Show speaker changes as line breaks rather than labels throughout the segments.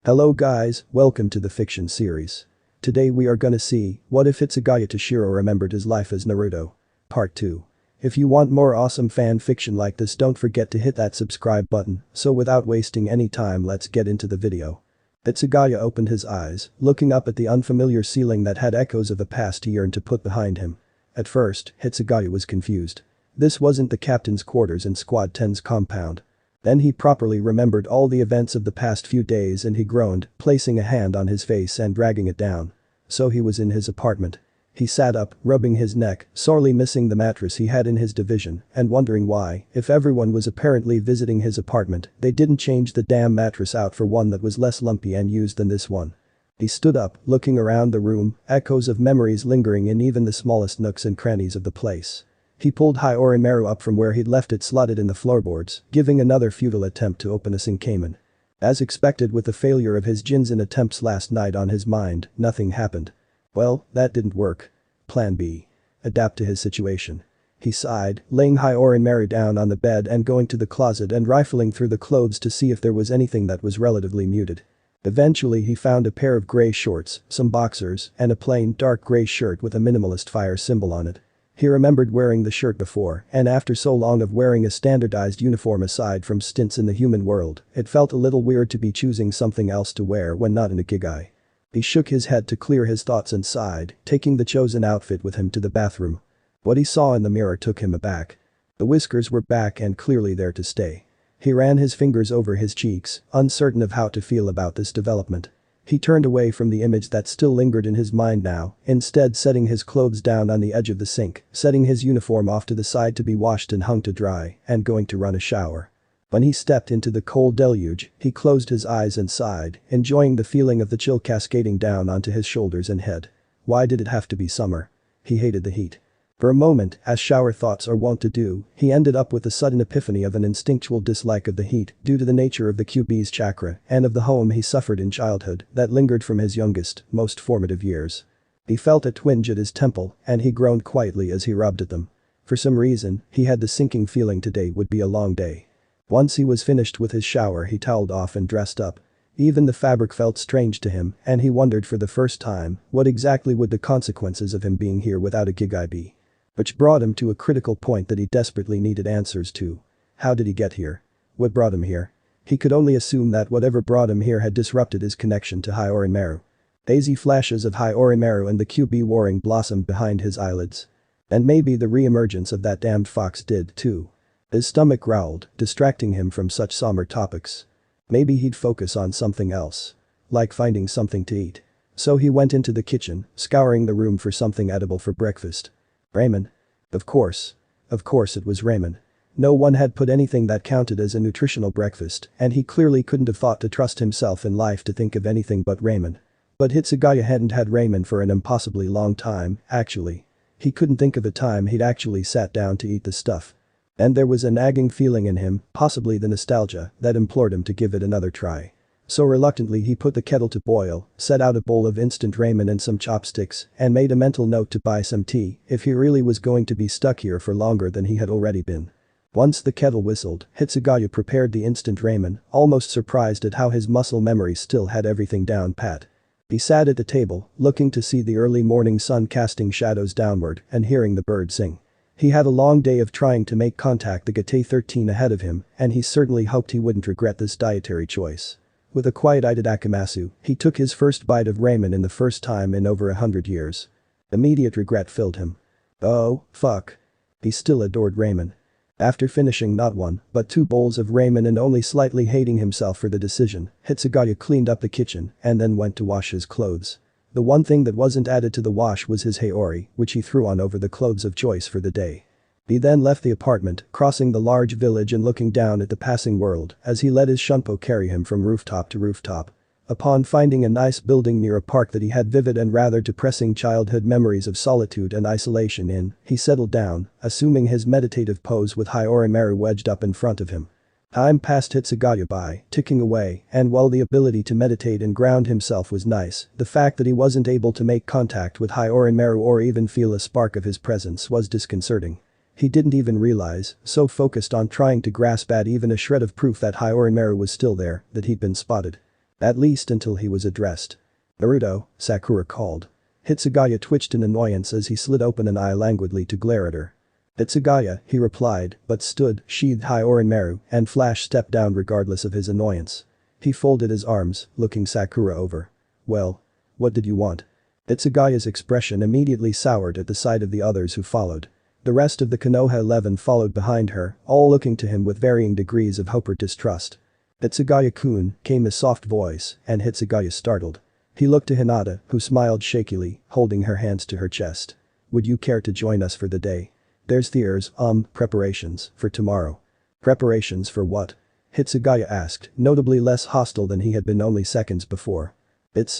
Hello guys, welcome to the fiction series. Today we are gonna see, what if Hitsugaya Toshiro remembered his life as Naruto? Part 2. If you want more awesome fan fiction like this, don't forget to hit that subscribe button, so without wasting any time, let's get into the video. Hitsugaya opened his eyes, looking up at the unfamiliar ceiling that had echoes of a past he yearned to put behind him. At first, Hitsugaya was confused. This wasn't the captain's quarters in Squad 10's compound. Then he properly remembered all the events of the past few days and he groaned, placing a hand on his face and dragging it down. So he was in his apartment. He sat up, rubbing his neck, sorely missing the mattress he had in his division, and wondering why, if everyone was apparently visiting his apartment, they didn't change the damn mattress out for one that was less lumpy and used than this one. He stood up, looking around the room, echoes of memories lingering in even the smallest nooks and crannies of the place. He pulled Hashirama up from where he'd left it slotted in the floorboards, giving another futile attempt to open a Sinkamen. As expected, with the failure of his Jinzen attempts last night on his mind, nothing happened. Well, that didn't work. Plan B. Adapt to his situation. He sighed, laying Hashirama down on the bed and going to the closet and rifling through the clothes to see if there was anything that was relatively muted. Eventually he found a pair of grey shorts, some boxers, and a plain dark grey shirt with a minimalist fire symbol on it. He remembered wearing the shirt before, and after so long of wearing a standardized uniform aside from stints in the human world, it felt a little weird to be choosing something else to wear when not in a Ikigai. He shook his head to clear his thoughts and sighed, taking the chosen outfit with him to the bathroom. What he saw in the mirror took him aback. The whiskers were back and clearly there to stay. He ran his fingers over his cheeks, uncertain of how to feel about this development. He turned away from the image that still lingered in his mind now, instead setting his clothes down on the edge of the sink, setting his uniform off to the side to be washed and hung to dry, and going to run a shower. When he stepped into the cold deluge, he closed his eyes and sighed, enjoying the feeling of the chill cascading down onto his shoulders and head. Why did it have to be summer? He hated the heat. For a moment, as shower thoughts are wont to do, he ended up with a sudden epiphany of an instinctual dislike of the heat due to the nature of the QB's chakra and of the home he suffered in childhood that lingered from his youngest, most formative years. He felt a twinge at his temple and he groaned quietly as he rubbed at them. For some reason, he had the sinking feeling today would be a long day. Once he was finished with his shower, he toweled off and dressed up. Even the fabric felt strange to him and he wondered for the first time what exactly would the consequences of him being here without a Ikigai be. Which brought him to a critical point that he desperately needed answers to. How did he get here? What brought him here? He could only assume that whatever brought him here had disrupted his connection to Hashirama. Hazy flashes of Hashirama and the QB warring blossomed behind his eyelids. And maybe the re-emergence of that damned fox did too. His stomach growled, distracting him from such somber topics. Maybe he'd focus on something else. Like finding something to eat. So he went into the kitchen, scouring the room for something edible for breakfast. Ramen. Of course it was ramen. No one had put anything that counted as a nutritional breakfast, and he clearly couldn't have thought to trust himself in life to think of anything but ramen. But Hitsugaya hadn't had ramen for an impossibly long time, actually. He couldn't think of a time he'd actually sat down to eat the stuff. And there was a nagging feeling in him, possibly the nostalgia, that implored him to give it another try. So reluctantly he put the kettle to boil, set out a bowl of instant ramen and some chopsticks, and made a mental note to buy some tea if he really was going to be stuck here for longer than he had already been. Once the kettle whistled, Hitsugaya prepared the instant ramen, almost surprised at how his muscle memory still had everything down pat. He sat at the table, looking to see the early morning sun casting shadows downward and hearing the birds sing. He had a long day of trying to make contact the Gate 13 ahead of him, and he certainly hoped he wouldn't regret this dietary choice. With a quiet-eyed Akamatsu, he took his first bite of ramen in the first time in over 100 years. Immediate regret filled him. Oh, fuck. He still adored ramen. After finishing not one, but 2 bowls of ramen and only slightly hating himself for the decision, Hitsugaya cleaned up the kitchen and then went to wash his clothes. The one thing that wasn't added to the wash was his haori, which he threw on over the clothes of choice for the day. He then left the apartment, crossing the large village and looking down at the passing world as he let his shunpo carry him from rooftop to rooftop. Upon finding a nice building near a park that he had vivid and rather depressing childhood memories of solitude and isolation in, he settled down, assuming his meditative pose with Hashirama wedged up in front of him. Time passed Hitsugaya by, ticking away, and while the ability to meditate and ground himself was nice, the fact that he wasn't able to make contact with Hashirama or even feel a spark of his presence was disconcerting. He didn't even realize, so focused on trying to grasp at even a shred of proof that Hashirama was still there, that he'd been spotted. At least until he was addressed. "Naruto," Sakura called. Hitsugaya twitched in annoyance as he slid open an eye languidly to glare at her. "Hitsugaya," he replied, but stood, sheathed Hyorinmaru, and Flash stepped down regardless of his annoyance. He folded his arms, looking Sakura over. "Well? What did you want?" Hitsugaya's expression immediately soured at the sight of the others who followed. The rest of the Konoha 11 followed behind her, all looking to him with varying degrees of hope or distrust. "Hitsugaya-kun," came his soft voice, and Hitsugaya startled. He looked to Hinata, who smiled shakily, holding her hands to her chest. "Would you care to join us for the day? There's preparations for tomorrow." "Preparations for what?" Hitsugaya asked, notably less hostile than he had been only seconds before.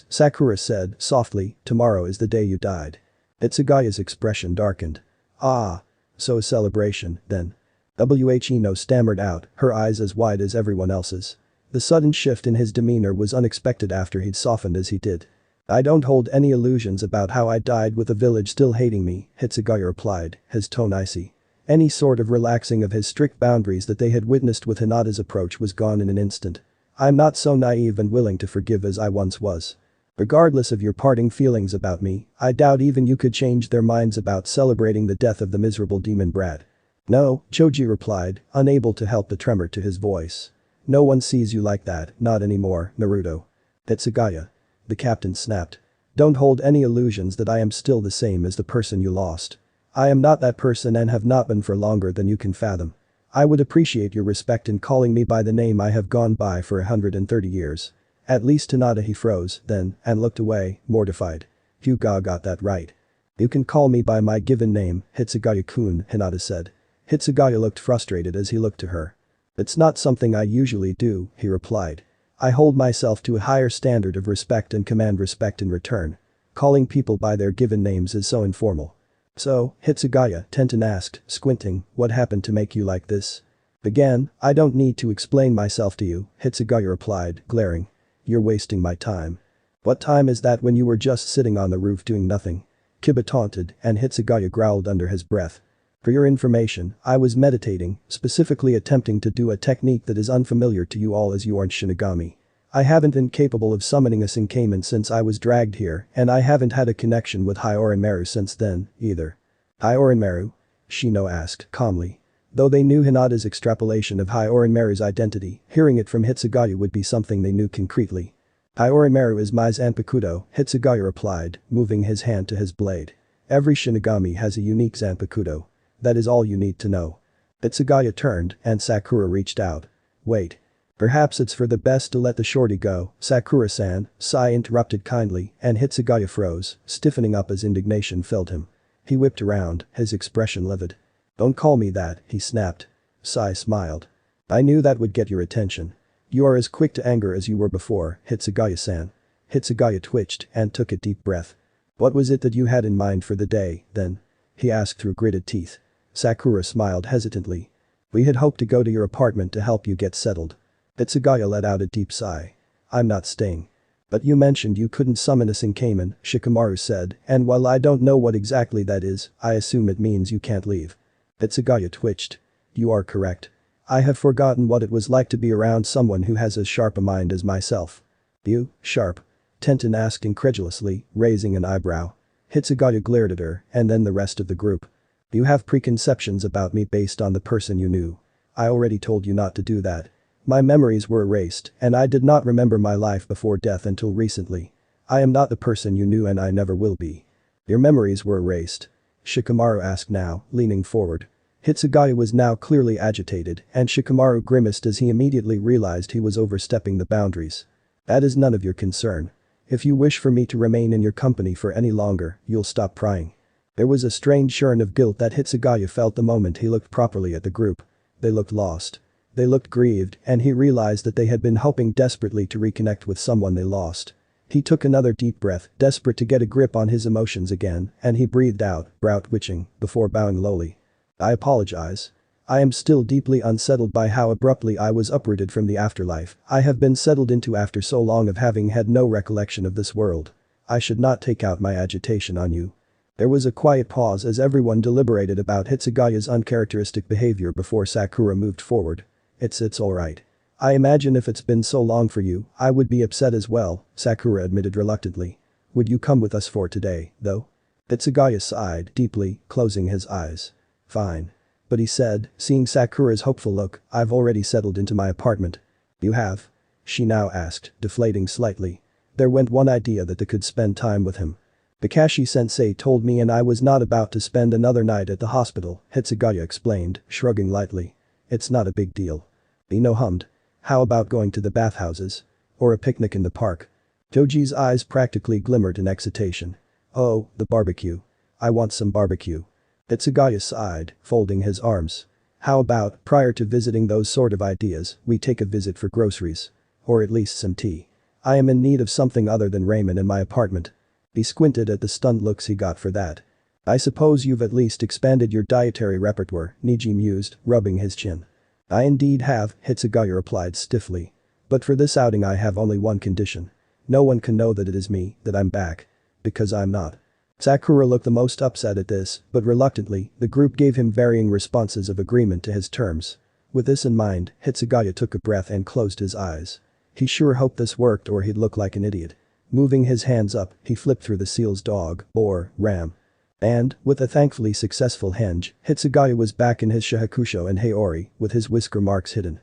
Sakura said, softly, "Tomorrow is the day you died." Hitsugaya's expression darkened. "Ah. So a celebration, then." Whino stammered out, her eyes as wide as everyone else's. The sudden shift in his demeanor was unexpected after he'd softened as he did. "I don't hold any illusions about how I died with the village still hating me," Hitsugaya replied, his tone icy. Any sort of relaxing of his strict boundaries that they had witnessed with Hinata's approach was gone in an instant. "I'm not so naive and willing to forgive as I once was. Regardless of your parting feelings about me, I doubt even you could change their minds about celebrating the death of the miserable demon brat." "No," Choji replied, unable to help the tremor to his voice. "No one sees you like that, not anymore, Naruto." "Hitsugaya," the captain snapped. "Don't hold any illusions that I am still the same as the person you lost. I am not that person and have not been for longer than you can fathom. I would appreciate your respect in calling me by the name I have gone by for 130 years. At least Hinata." He froze, then, and looked away, mortified. "Hyuga got that right." "You can call me by my given name, Hitsugaya-kun," Hinata said. Hitsugaya looked frustrated as he looked to her. "It's not something I usually do," he replied. "I hold myself to a higher standard of respect and command respect in return. Calling people by their given names is so informal." "So, Hitsugaya," Tenten asked, squinting, "what happened to make you like this?" "Again, I don't need to explain myself to you," Hitsugaya replied, glaring. "You're wasting my time." "What time is that when you were just sitting on the roof doing nothing?" Kiba taunted, and Hitsugaya growled under his breath. "For your information, I was meditating, specifically attempting to do a technique that is unfamiliar to you all as you aren't Shinigami. I haven't been capable of summoning a Senkamen since I was dragged here, and I haven't had a connection with Hyorinmaru since then, either." "Hyorinmaru?" Shino asked, calmly. Though they knew Hinata's extrapolation of Hyorinmaru's identity, hearing it from Hitsugaya would be something they knew concretely. "Hyorinmaru is my Zanpakuto," Hitsugaya replied, moving his hand to his blade. "Every Shinigami has a unique Zanpakuto. That is all you need to know." Hitsugaya turned, and Sakura reached out. "Wait. Perhaps it's for the best to let the shorty go, Sakura-san," Sai interrupted kindly, and Hitsugaya froze, stiffening up as indignation filled him. He whipped around, his expression livid. "Don't call me that," he snapped. Sai smiled. "I knew that would get your attention. You are as quick to anger as you were before, Hitsugaya-san." Hitsugaya twitched and took a deep breath. "What was it that you had in mind for the day, then?" he asked through gritted teeth. Sakura smiled hesitantly. "We had hoped to go to your apartment to help you get settled." Hitsugaya let out a deep sigh. "I'm not staying." "But you mentioned you couldn't summon a Senkamen," Shikamaru said, "and while I don't know what exactly that is, I assume it means you can't leave." Hitsugaya twitched. "You are correct. I have forgotten what it was like to be around someone who has as sharp a mind as myself." "You, sharp?" Tenten asked incredulously, raising an eyebrow. Hitsugaya glared at her, and then the rest of the group. "You have preconceptions about me based on the person you knew. I already told you not to do that. My memories were erased, and I did not remember my life before death until recently. I am not the person you knew and I never will be." "Your memories were erased?" Shikamaru asked now, leaning forward. Hitsugaya was now clearly agitated, and Shikamaru grimaced as he immediately realized he was overstepping the boundaries. "That is none of your concern. If you wish for me to remain in your company for any longer, you'll stop prying." There was a strange churn of guilt that Hitsugaya felt the moment he looked properly at the group. They looked lost. They looked grieved, and he realized that they had been hoping desperately to reconnect with someone they lost. He took another deep breath, desperate to get a grip on his emotions again, and he breathed out, brow twitching, before bowing lowly. "I apologize. I am still deeply unsettled by how abruptly I was uprooted from the afterlife I have been settled into after so long of having had no recollection of this world. I should not take out my agitation on you." There was a quiet pause as everyone deliberated about Hitsugaya's uncharacteristic behavior before Sakura moved forward. It's alright. I imagine if it's been so long for you, I would be upset as well, Sakura admitted reluctantly. Would you come with us for today, though? Hitsugaya sighed deeply, closing his eyes. Fine. But he said, seeing Sakura's hopeful look, I've already settled into my apartment. You have? She now asked, deflating slightly. There went one idea that they could spend time with him. Kakashi-sensei told me and I was not about to spend another night at the hospital, Hitsugaya explained, shrugging lightly. It's not a big deal. Ino hummed. How about going to the bathhouses? Or a picnic in the park? Toji's eyes practically glimmered in excitation. Oh, the barbecue. I want some barbecue. Hitsugaya sighed, folding his arms. How about, prior to visiting those sort of ideas, we take a visit for groceries? Or at least some tea. I am in need of something other than ramen in my apartment. He squinted at the stunned looks he got for that. I suppose you've at least expanded your dietary repertoire, Niji mused, rubbing his chin. I indeed have, Hitsugaya replied stiffly. But for this outing I have only one condition. No one can know that it is me, that I'm back. Because I'm not. Sakura looked the most upset at this, but reluctantly, the group gave him varying responses of agreement to his terms. With this in mind, Hitsugaya took a breath and closed his eyes. He sure hoped this worked or he'd look like an idiot. Moving his hands up, he flipped through the seal's dog, boar, ram. And, with a thankfully successful henge, Hitsugaya was back in his shahakusho and Haori, with his whisker marks hidden.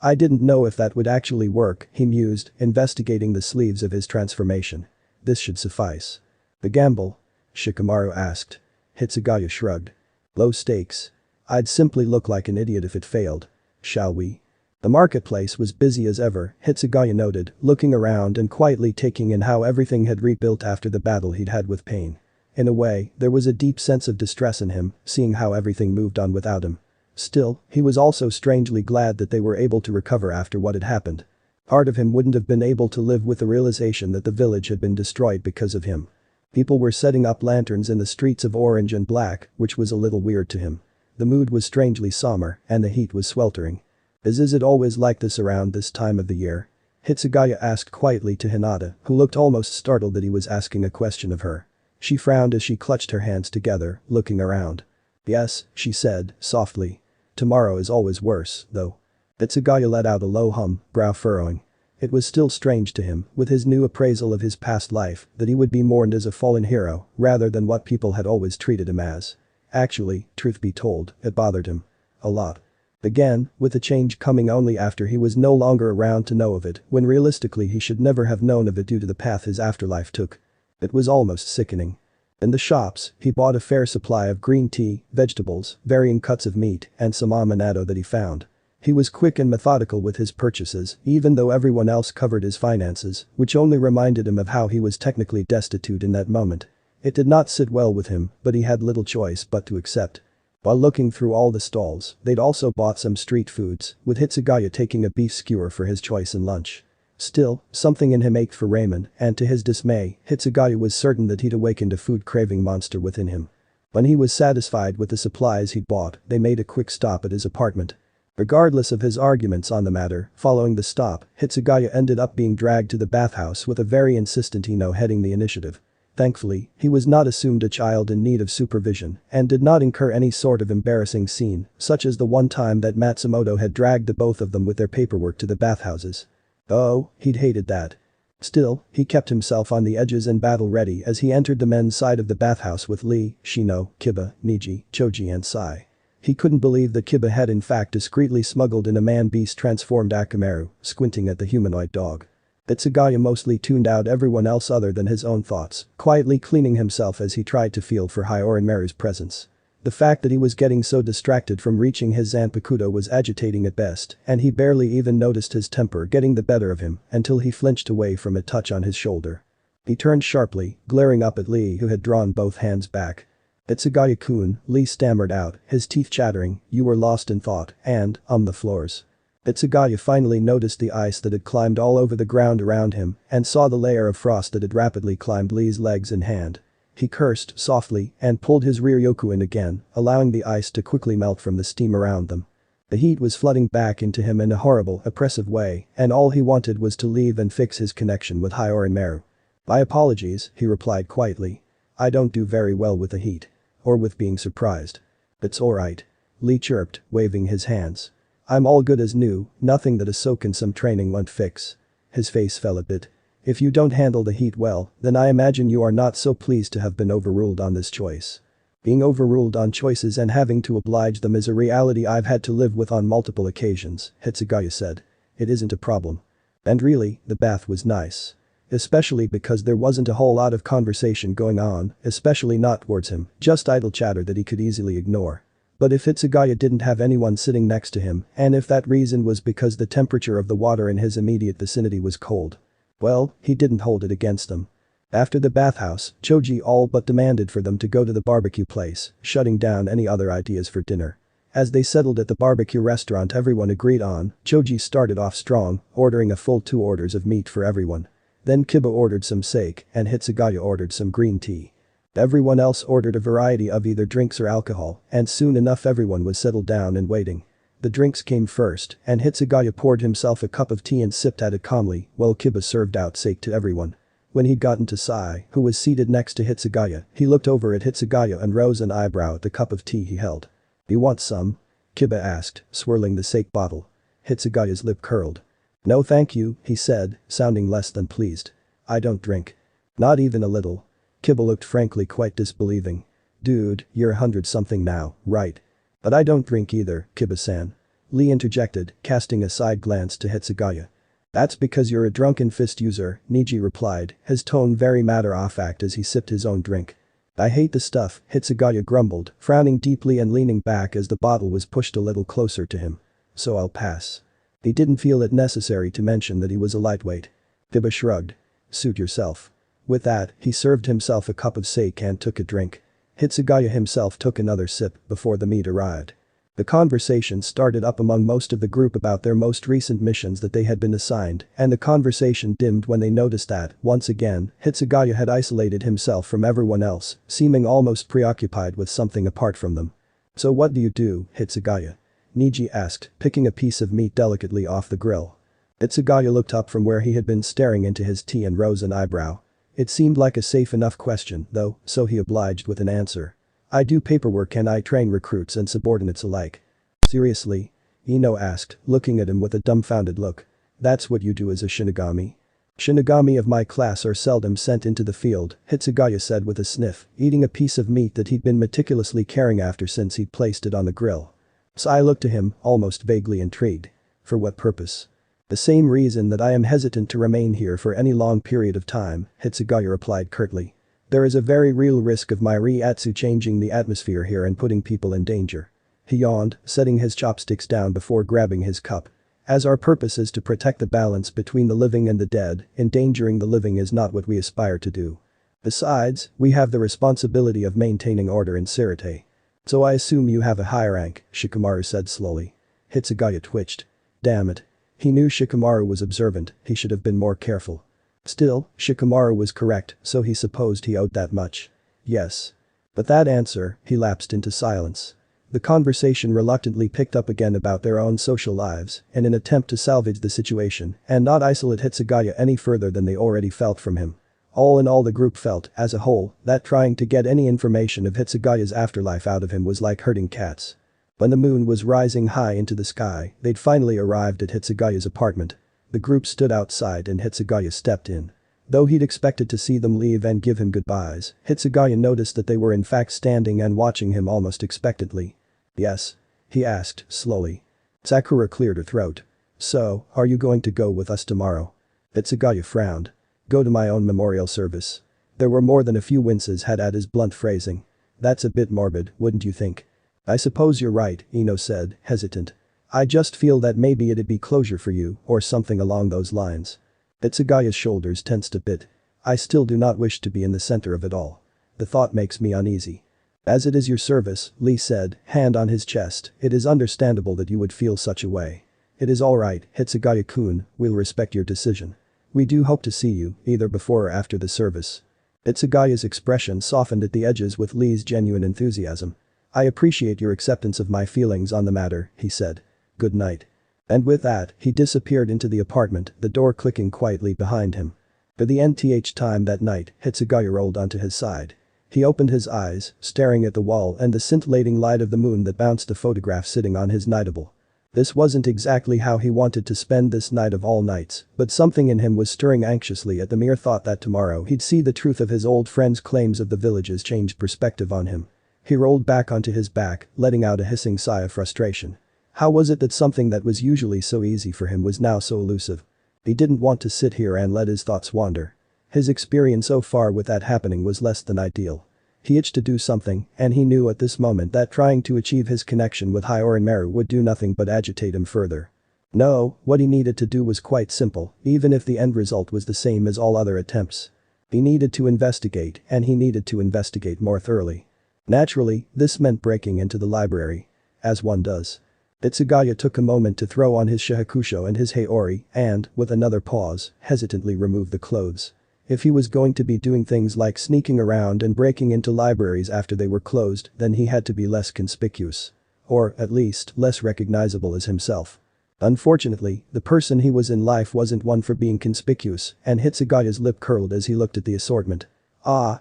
I didn't know if that would actually work, he mused, investigating the sleeves of his transformation. This should suffice. The gamble? Shikamaru asked. Hitsugaya shrugged. Low stakes. I'd simply look like an idiot if it failed. Shall we? The marketplace was busy as ever, Hitsugaya noted, looking around and quietly taking in how everything had rebuilt after the battle he'd had with Pain. In a way, there was a deep sense of distress in him, seeing how everything moved on without him. Still, he was also strangely glad that they were able to recover after what had happened. Part of him wouldn't have been able to live with the realization that the village had been destroyed because of him. People were setting up lanterns in the streets of orange and black, which was a little weird to him. The mood was strangely somber, and the heat was sweltering. Is it always like this around this time of the year? Hitsugaya asked quietly to Hinata, who looked almost startled that he was asking a question of her. She frowned as she clutched her hands together, looking around. Yes, she said, softly. Tomorrow is always worse, though. Hitsugaya let out a low hum, brow furrowing. It was still strange to him, with his new appraisal of his past life, that he would be mourned as a fallen hero, rather than what people had always treated him as. Actually, truth be told, it bothered him. A lot. Again, with the change coming only after he was no longer around to know of it, when realistically he should never have known of it due to the path his afterlife took. It was almost sickening. In the shops, he bought a fair supply of green tea, vegetables, varying cuts of meat, and some amanado that he found. He was quick and methodical with his purchases, even though everyone else covered his finances, which only reminded him of how he was technically destitute in that moment. It did not sit well with him, but he had little choice but to accept. While looking through all the stalls, they'd also bought some street foods, with Hitsugaya taking a beef skewer for his choice in lunch. Still, something in him ached for ramen, and to his dismay, Hitsugaya was certain that he'd awakened a food-craving monster within him. When he was satisfied with the supplies he'd bought, they made a quick stop at his apartment. Regardless of his arguments on the matter, following the stop, Hitsugaya ended up being dragged to the bathhouse with a very insistent Ino heading the initiative. Thankfully, he was not assumed a child in need of supervision and did not incur any sort of embarrassing scene, such as the one time that Matsumoto had dragged the both of them with their paperwork to the bathhouses. Oh, he'd hated that. Still, he kept himself on the edges and battle ready as he entered the men's side of the bathhouse with Lee, Shino, Kiba, Niji, Choji and Sai. He couldn't believe that Kiba had in fact discreetly smuggled in a man-beast transformed Akamaru, squinting at the humanoid dog. Hitsugaya mostly tuned out everyone else other than his own thoughts, quietly cleaning himself as he tried to feel for Hyorinmaru's presence. The fact that he was getting so distracted from reaching his Zanpakuto was agitating at best, and he barely even noticed his temper getting the better of him until he flinched away from a touch on his shoulder. He turned sharply, glaring up at Lee who had drawn both hands back. Hitsugaya-kun, Lee stammered out, his teeth chattering, you were lost in thought, and, on the floors. Hitsugaya finally noticed the ice that had climbed all over the ground around him and saw the layer of frost that had rapidly climbed Lee's legs and hand. He cursed softly and pulled his rear yoku in again, allowing the ice to quickly melt from the steam around them. The heat was flooding back into him in a horrible, oppressive way, and all he wanted was to leave and fix his connection with Hyorinmaru. My apologies, he replied quietly. I don't do very well with the heat. Or with being surprised. It's alright. Lee chirped, waving his hands. I'm all good as new, nothing that a soak in some training won't fix. His face fell a bit. If you don't handle the heat well, then I imagine you are not so pleased to have been overruled on this choice. Being overruled on choices and having to oblige them is a reality I've had to live with on multiple occasions, Hitsugaya said. It isn't a problem. And really, the bath was nice. Especially because there wasn't a whole lot of conversation going on, especially not towards him, just idle chatter that he could easily ignore. But if Hitsugaya didn't have anyone sitting next to him, and if that reason was because the temperature of the water in his immediate vicinity was cold, well, he didn't hold it against them. After the bathhouse, Choji all but demanded for them to go to the barbecue place, shutting down any other ideas for dinner. As they settled at the barbecue restaurant everyone agreed on, Choji started off strong, ordering a full 2 orders of meat for everyone. Then Kiba ordered some sake, and Hitsugaya ordered some green tea. Everyone else ordered a variety of either drinks or alcohol, and soon enough everyone was settled down and waiting. The drinks came first, and Hitsugaya poured himself a cup of tea and sipped at it calmly, while Kiba served out sake to everyone. When he'd gotten to Sai, who was seated next to Hitsugaya, he looked over at Hitsugaya and rose an eyebrow at the cup of tea he held. "You want some?" Kiba asked, swirling the sake bottle. Hitsugaya's lip curled. "No thank you," he said, sounding less than pleased. "I don't drink." "Not even a little?" Kiba looked frankly quite disbelieving. "Dude, you're 100-something now, right?" "But I don't drink either, Kiba-san." Lee interjected, casting a side glance to Hitsugaya. "That's because you're a drunken fist user," Niji replied, his tone very matter-of-fact as he sipped his own drink. "I hate the stuff," Hitsugaya grumbled, frowning deeply and leaning back as the bottle was pushed a little closer to him. "So I'll pass." He didn't feel it necessary to mention that he was a lightweight. Kiba shrugged. "Suit yourself." With that, he served himself a cup of sake and took a drink. Hitsugaya himself took another sip before the meat arrived. The conversation started up among most of the group about their most recent missions that they had been assigned, and the conversation dimmed when they noticed that, once again, Hitsugaya had isolated himself from everyone else, seeming almost preoccupied with something apart from them. "So what do you do, Hitsugaya?" Niji asked, picking a piece of meat delicately off the grill. Hitsugaya looked up from where he had been staring into his tea and rose an eyebrow. It seemed like a safe enough question, though, so he obliged with an answer. "I do paperwork and I train recruits and subordinates alike." "Seriously?" Ino asked, looking at him with a dumbfounded look. "That's what you do as a Shinigami?" "Shinigami of my class are seldom sent into the field," Hitsugaya said with a sniff, eating a piece of meat that he'd been meticulously caring after since he'd placed it on the grill. Sai looked to him, almost vaguely intrigued. "For what purpose?" "The same reason that I am hesitant to remain here for any long period of time," Hitsugaya replied curtly. "There is a very real risk of my Reiatsu changing the atmosphere here and putting people in danger." He yawned, setting his chopsticks down before grabbing his cup. "As our purpose is to protect the balance between the living and the dead, endangering the living is not what we aspire to do. Besides, we have the responsibility of maintaining order in Sirte. So I assume you have a high rank," Shikamaru said slowly. Hitsugaya twitched. Damn it. He knew Shikamaru was observant, he should have been more careful. Still, Shikamaru was correct, so he supposed he owed that much. "Yes." But that answer, he lapsed into silence. The conversation reluctantly picked up again about their own social lives, in an attempt to salvage the situation and not isolate Hitsugaya any further than they already felt from him. All in all, the group felt, as a whole, that trying to get any information of Hitsugaya's afterlife out of him was like herding cats. When the moon was rising high into the sky, they'd finally arrived at Hitsugaya's apartment. The group stood outside and Hitsugaya stepped in. Though he'd expected to see them leave and give him goodbyes, Hitsugaya noticed that they were in fact standing and watching him almost expectantly. "Yes?" he asked, slowly. Sakura cleared her throat. "So, are you going to go with us tomorrow?" Hitsugaya frowned. "Go to my own memorial service." There were more than a few winces had at his blunt phrasing. "That's a bit morbid, wouldn't you think?" "I suppose you're right," Ino said, hesitant. "I just feel that maybe it'd be closure for you, or something along those lines." Hitsugaya's shoulders tensed a bit. "I still do not wish to be in the center of it all. The thought makes me uneasy." "As it is your service," Lee said, hand on his chest, "it is understandable that you would feel such a way. It is alright, Hitsugaya-kun, we'll respect your decision. We do hope to see you, either before or after the service." Hitsugaya's expression softened at the edges with Lee's genuine enthusiasm. "I appreciate your acceptance of my feelings on the matter," he said. "Good night." And with that, he disappeared into the apartment, the door clicking quietly behind him. For the nth time that night, Hitsugaya rolled onto his side. He opened his eyes, staring at the wall and the scintillating light of the moon that bounced the photograph sitting on his nightable. This wasn't exactly how he wanted to spend this night of all nights, but something in him was stirring anxiously at the mere thought that tomorrow he'd see the truth of his old friend's claims of the village's changed perspective on him. He rolled back onto his back, letting out a hissing sigh of frustration. How was it that something that was usually so easy for him was now so elusive? He didn't want to sit here and let his thoughts wander. His experience so far with that happening was less than ideal. He itched to do something, and he knew at this moment that trying to achieve his connection with Hashirama would do nothing but agitate him further. No, what he needed to do was quite simple, even if the end result was the same as all other attempts. He needed to investigate, and he needed to investigate more thoroughly. Naturally, this meant breaking into the library. As one does. Hitsugaya took a moment to throw on his shihakusho and his haori and, with another pause, hesitantly remove the clothes. If he was going to be doing things like sneaking around and breaking into libraries after they were closed, then he had to be less conspicuous. Or, at least, less recognizable as himself. Unfortunately, the person he was in life wasn't one for being conspicuous, and Hitsugaya's lip curled as he looked at the assortment.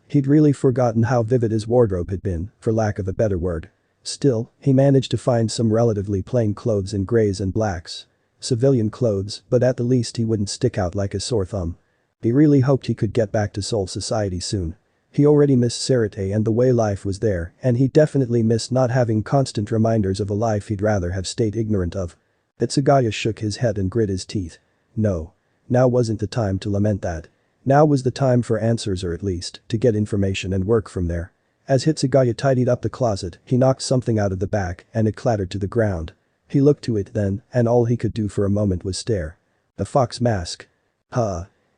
He'd really forgotten how vivid his wardrobe had been, for lack of a better word. Still, he managed to find some relatively plain clothes in grays and blacks. Civilian clothes, but at the least he wouldn't stick out like a sore thumb. He really hoped he could get back to Soul Society soon. He already missed Sarate and the way life was there, and he definitely missed not having constant reminders of a life he'd rather have stayed ignorant of. Hitsugaya shook his head and grit his teeth. No. Now wasn't the time to lament that. Now was the time for answers, or at least, to get information and work from there. As Hitsugaya tidied up the closet, he knocked something out of the back and it clattered to the ground. He looked to it then, and all he could do for a moment was stare. A fox mask.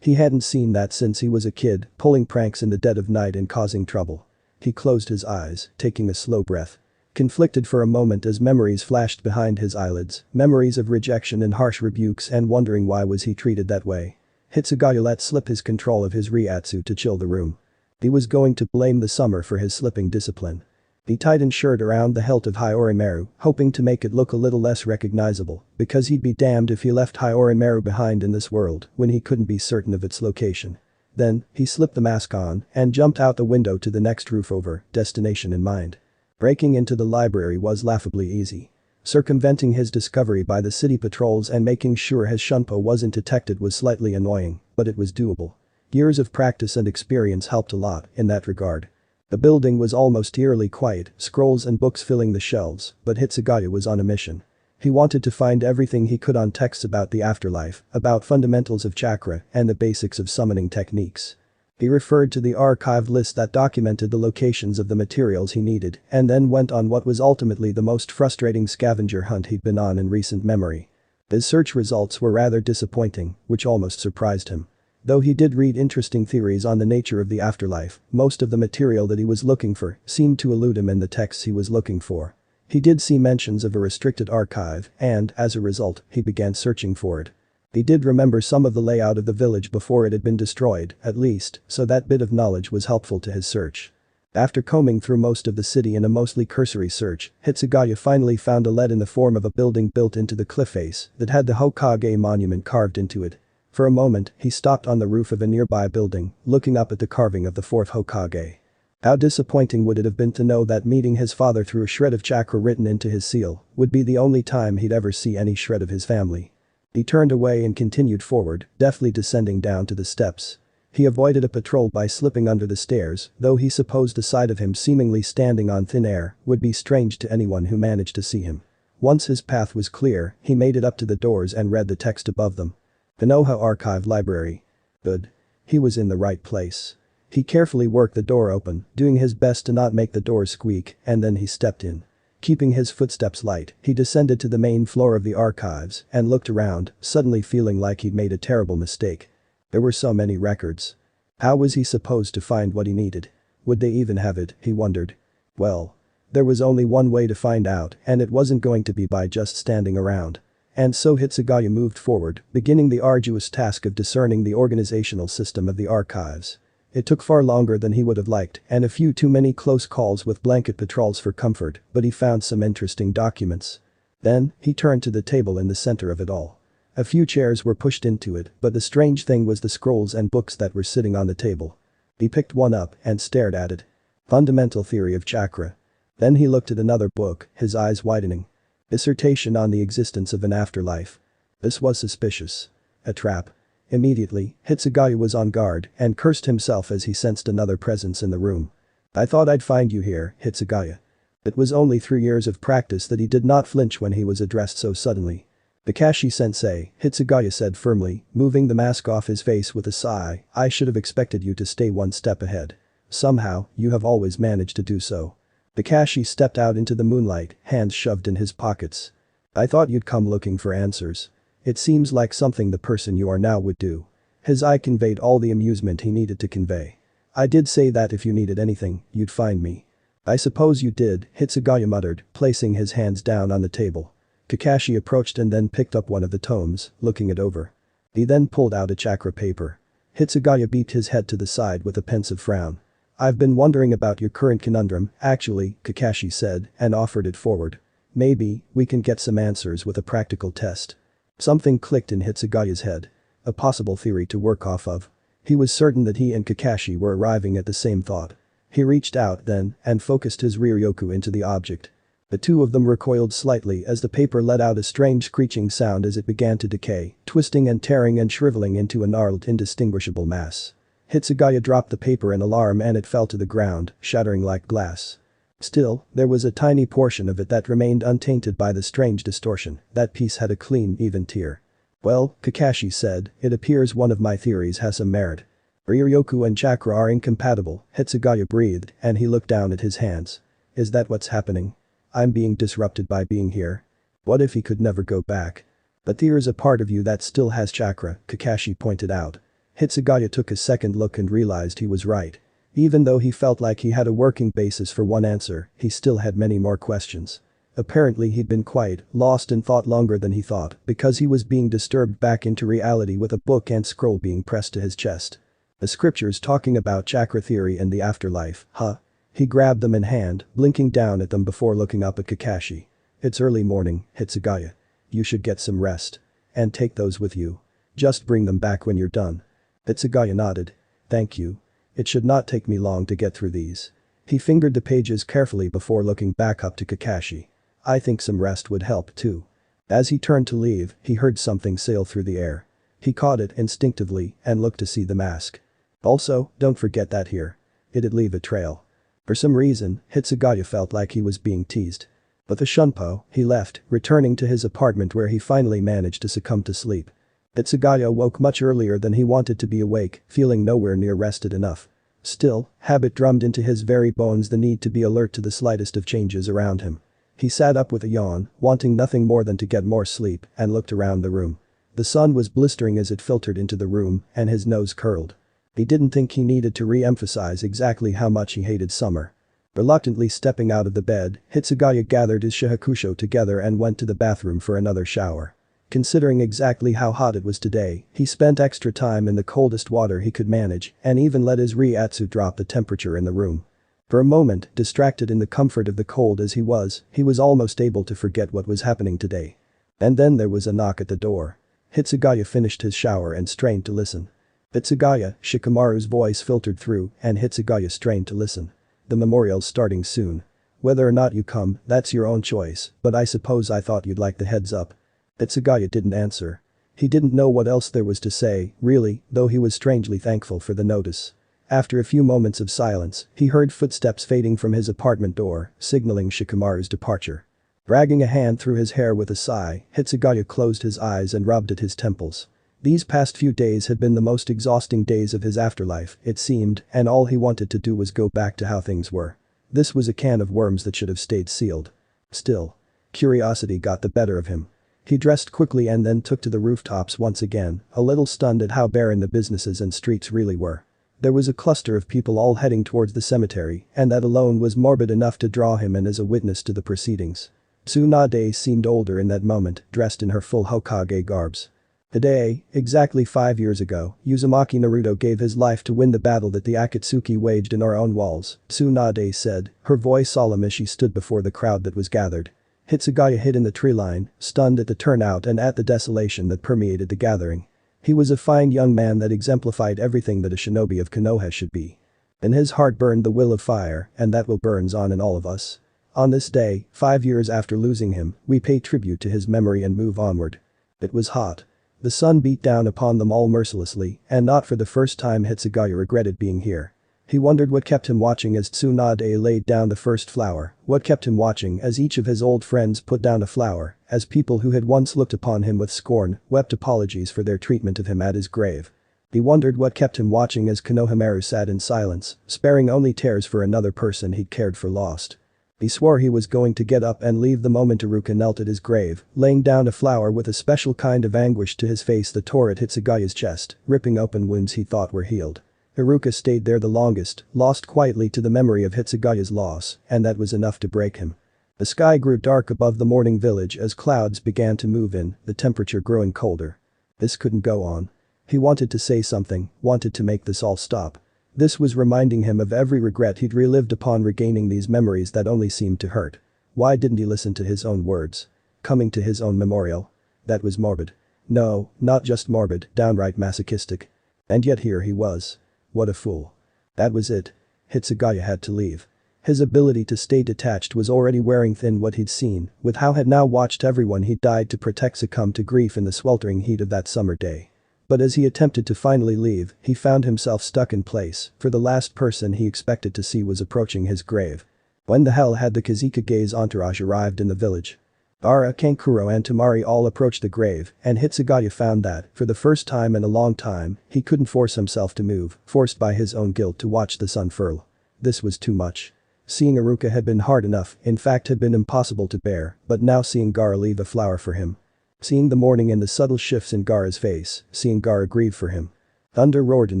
He hadn't seen that since he was a kid, pulling pranks in the dead of night and causing trouble. He closed his eyes, taking a slow breath. Conflicted for a moment as memories flashed behind his eyelids, memories of rejection and harsh rebukes, and wondering why was he treated that way. Hitsugaya let slip his control of his Ryatsu to chill the room. He was going to blame the summer for his slipping discipline. He tightened shirt around the hilt of Hashirama, hoping to make it look a little less recognizable, because he'd be damned if he left Hashirama behind in this world when he couldn't be certain of its location. Then, he slipped the mask on and jumped out the window to the next roof over, destination in mind. Breaking into the library was laughably easy. Circumventing his discovery by the city patrols and making sure his shunpo wasn't detected was slightly annoying, but it was doable. Years of practice and experience helped a lot in that regard. The building was almost eerily quiet, scrolls and books filling the shelves, but Hitsugaya was on a mission. He wanted to find everything he could on texts about the afterlife, about fundamentals of chakra, and the basics of summoning techniques. He referred to the archive list that documented the locations of the materials he needed, and then went on what was ultimately the most frustrating scavenger hunt he'd been on in recent memory. His search results were rather disappointing, which almost surprised him. Though he did read interesting theories on the nature of the afterlife, most of the material that he was looking for seemed to elude him in the texts he was looking for. He did see mentions of a restricted archive and, as a result, he began searching for it. He did remember some of the layout of the village before it had been destroyed, at least, so that bit of knowledge was helpful to his search. After combing through most of the city in a mostly cursory search, Hitsugaya finally found a lead in the form of a building built into the cliff face that had the Hokage monument carved into it. For a moment, he stopped on the roof of a nearby building, looking up at the carving of the fourth Hokage. How disappointing would it have been to know that meeting his father through a shred of chakra written into his seal would be the only time he'd ever see any shred of his family. He turned away and continued forward, deftly descending down to the steps. He avoided a patrol by slipping under the stairs, though he supposed the sight of him seemingly standing on thin air would be strange to anyone who managed to see him. Once his path was clear, he made it up to the doors and read the text above them. The Noha Archive Library. Good. He was in the right place. He carefully worked the door open, doing his best to not make the door squeak, and then he stepped in. Keeping his footsteps light, he descended to the main floor of the archives and looked around, suddenly feeling like he'd made a terrible mistake. There were so many records. How was he supposed to find what he needed? Would they even have it, he wondered. Well. There was only one way to find out, and it wasn't going to be by just standing around. And so Hitsugaya moved forward, beginning the arduous task of discerning the organizational system of the archives. It took far longer than he would have liked and a few too many close calls with blanket patrols for comfort, but he found some interesting documents. Then, he turned to the table in the center of it all. A few chairs were pushed into it, but the strange thing was the scrolls and books that were sitting on the table. He picked one up and stared at it. Fundamental Theory of Chakra. Then he looked at another book, his eyes widening. Dissertation on the existence of an afterlife. This was suspicious. A trap. Immediately, Hitsugaya was on guard and cursed himself as he sensed another presence in the room. I thought I'd find you here, Hitsugaya. It was only through years of practice that he did not flinch when he was addressed so suddenly. Kakashi-sensei, Hitsugaya said firmly, moving the mask off his face with a sigh, I should have expected you to stay one step ahead. Somehow, you have always managed to do so. Kakashi stepped out into the moonlight, hands shoved in his pockets. I thought you'd come looking for answers. It seems like something the person you are now would do. His eye conveyed all the amusement he needed to convey. I did say that if you needed anything, you'd find me. I suppose you did, Hitsugaya muttered, placing his hands down on the table. Kakashi approached and then picked up one of the tomes, looking it over. He then pulled out a chakra paper. Hitsugaya beat his head to the side with a pensive frown. I've been wondering about your current conundrum, actually, Kakashi said, and offered it forward. Maybe, we can get some answers with a practical test. Something clicked in Hitsugaya's head. A possible theory to work off of. He was certain that he and Kakashi were arriving at the same thought. He reached out then and focused his Ryoryoku into the object. The two of them recoiled slightly as the paper let out a strange screeching sound as it began to decay, twisting and tearing and shriveling into a gnarled indistinguishable mass. Hitsugaya dropped the paper in alarm and it fell to the ground, shattering like glass. Still, there was a tiny portion of it that remained untainted by the strange distortion. That piece had a clean, even tear. Well, Kakashi said, it appears one of my theories has some merit. Ryoryoku and chakra are incompatible, Hitsugaya breathed, and he looked down at his hands. Is that what's happening? I'm being disrupted by being here. What if he could never go back? But there is a part of you that still has chakra, Kakashi pointed out. Hitsugaya took a second look and realized he was right. Even though he felt like he had a working basis for one answer, he still had many more questions. Apparently he'd been quite lost in thought longer than he thought because he was being disturbed back into reality with a book and scroll being pressed to his chest. The scriptures talking about chakra theory and the afterlife, huh? He grabbed them in hand, blinking down at them before looking up at Kakashi. It's early morning, Hitsugaya. You should get some rest. And take those with you. Just bring them back when you're done. Hitsugaya nodded. Thank you. It should not take me long to get through these. He fingered the pages carefully before looking back up to Kakashi. I think some rest would help too. As he turned to leave, he heard something sail through the air. He caught it instinctively and looked to see the mask. Also, don't forget that here. It'd leave a trail. For some reason, Hitsugaya felt like he was being teased. But the shunpo, he left, returning to his apartment where he finally managed to succumb to sleep. Hitsugaya woke much earlier than he wanted to be awake, feeling nowhere near rested enough. Still, habit drummed into his very bones the need to be alert to the slightest of changes around him. He sat up with a yawn, wanting nothing more than to get more sleep, and looked around the room. The sun was blistering as it filtered into the room, and his nose curled. He didn't think he needed to re-emphasize exactly how much he hated summer. Reluctantly stepping out of the bed, Hitsugaya gathered his shahakusho together and went to the bathroom for another shower. Considering exactly how hot it was today, he spent extra time in the coldest water he could manage and even let his Ryatsu drop the temperature in the room. For a moment, distracted in the comfort of the cold as he was almost able to forget what was happening today. And then there was a knock at the door. Hitsugaya finished his shower and strained to listen. Hitsugaya, Shikamaru's voice filtered through and Hitsugaya strained to listen. The memorial's starting soon. Whether or not you come, that's your own choice, but I suppose I thought you'd like the heads up. Hitsugaya didn't answer. He didn't know what else there was to say, really, though he was strangely thankful for the notice. After a few moments of silence, he heard footsteps fading from his apartment door, signaling Shikamaru's departure. Dragging a hand through his hair with a sigh, Hitsugaya closed his eyes and rubbed at his temples. These past few days had been the most exhausting days of his afterlife, it seemed, and all he wanted to do was go back to how things were. This was a can of worms that should have stayed sealed. Still, curiosity got the better of him. He dressed quickly and then took to the rooftops once again, a little stunned at how barren the businesses and streets really were. There was a cluster of people all heading towards the cemetery, and that alone was morbid enough to draw him in as a witness to the proceedings. Tsunade seemed older in that moment, dressed in her full Hokage garbs. Today, exactly 5 years ago, Uzumaki Naruto gave his life to win the battle that the Akatsuki waged in our own walls, Tsunade said, her voice solemn as she stood before the crowd that was gathered. Hitsugaya hid in the tree line, stunned at the turnout and at the desolation that permeated the gathering. He was a fine young man that exemplified everything that a shinobi of Konoha should be. In his heart burned the will of fire, and that will burns on in all of us. On this day, 5 years after losing him, we pay tribute to his memory and move onward. It was hot. The sun beat down upon them all mercilessly, and not for the first time Hitsugaya regretted being here. He wondered what kept him watching as Tsunade laid down the first flower, what kept him watching as each of his old friends put down a flower, as people who had once looked upon him with scorn wept apologies for their treatment of him at his grave. He wondered what kept him watching as Konohamaru sat in silence, sparing only tears for another person he'd cared for lost. He swore he was going to get up and leave the moment Iruka knelt at his grave, laying down a flower with a special kind of anguish to his face that tore at Hitsugaya's chest, ripping open wounds he thought were healed. Iruka stayed there the longest, lost quietly to the memory of Hitsugaya's loss, and that was enough to break him. The sky grew dark above the morning village as clouds began to move in, the temperature growing colder. This couldn't go on. He wanted to say something, wanted to make this all stop. This was reminding him of every regret he'd relived upon regaining these memories that only seemed to hurt. Why didn't he listen to his own words? Coming to his own memorial? That was morbid. No, not just morbid, downright masochistic. And yet here he was. What a fool. That was it. Hitsugaya had to leave. His ability to stay detached was already wearing thin what he'd seen, with how had now watched everyone he'd died to protect succumb to grief in the sweltering heat of that summer day. But as he attempted to finally leave, he found himself stuck in place, for the last person he expected to see was approaching his grave. When the hell had the Kazekage's entourage arrived in the village? Ara, Kankuro and Tamari all approached the grave, and Hitsugaya found that, for the first time in a long time, he couldn't force himself to move, forced by his own guilt to watch the sun furl. This was too much. Seeing Iruka had been hard enough, in fact had been impossible to bear, but now seeing Gaara leave a flower for him. Seeing the mourning and the subtle shifts in Gaara's face, seeing Gaara grieve for him. Thunder roared in